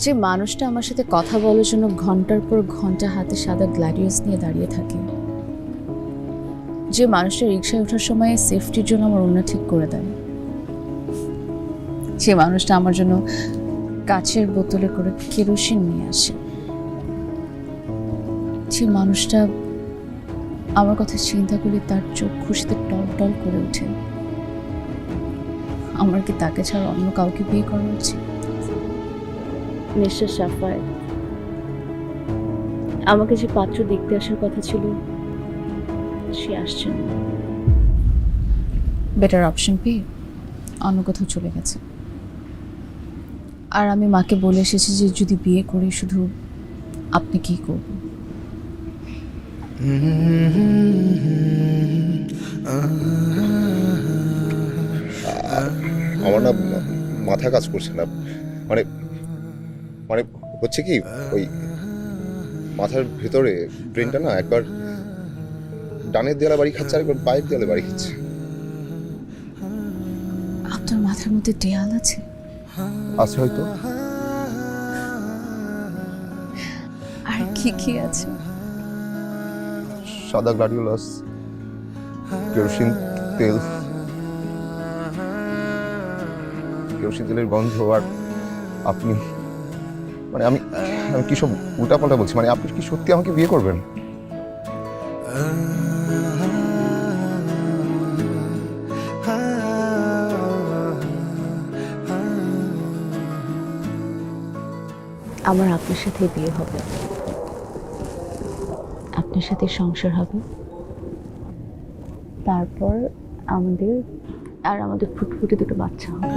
যে মানুষটা আমার সাথে কথা বলার জন্য ঘন্টার পর ঘন্টা হাতে সাদা গ্ল্যাডিয়াস নিয়ে দাঁড়িয়ে থাকে, যে মানুষটা রিকশায় ওঠার সময় সেফটির জন্য আমার ওড়না ঠিক করে দেয়, যে মানুষটা আমার জন্য কাচের বোতলে করে কেরোসিন নিয়ে আসে, যে মানুষটা আমার কথা চিন্তা করলে তার চোখ খুশিতে টল টল করে ওঠে, আমার কি তাকে ছাড়া অন্য কাউকে বিয়ে করা উচিত? মিস্টার সাফায়েত, আমাকে যে পাত্র দেখতে আসার কথা ছিল সে আসছে না। বেটার অপশন পেয়ে অন্য কোথাও চলে গেছে। আর আমি মাকে বলে এসেছি যে যদি বিয়ে করি শুধু আপনি কি করবেন। আমার না মাথা কাজ করছে না, মানে মানে হচ্ছে কি, ওই মাথার ভেতরে ব্রেনটা না একবার ডানের দেয়ালে বাড়ি খাচ্ছে আর একবার বায়ের দেয়ালে বাড়ি খাচ্ছে। আপনার মাথার মধ্যে দেয়াল আছে? আছে হয়তো। আর কি কি আছে? সাদা গ্লাডিওলাস, কেরোসিন তেল, কেরোসিন তেলের গন্ধ, আর আপনি, মানে আমি আমি কি সব উল্টাপাল্টা বলছি? মানে আপনি কি সত্যি আমাকে বিয়ে করবেন? আমার আপনার সাথে বিয়ে হবে, আপনার সাথে সংসার হবে, তারপর আমাদের ফুটফুটে দুটো বাচ্চা হবে।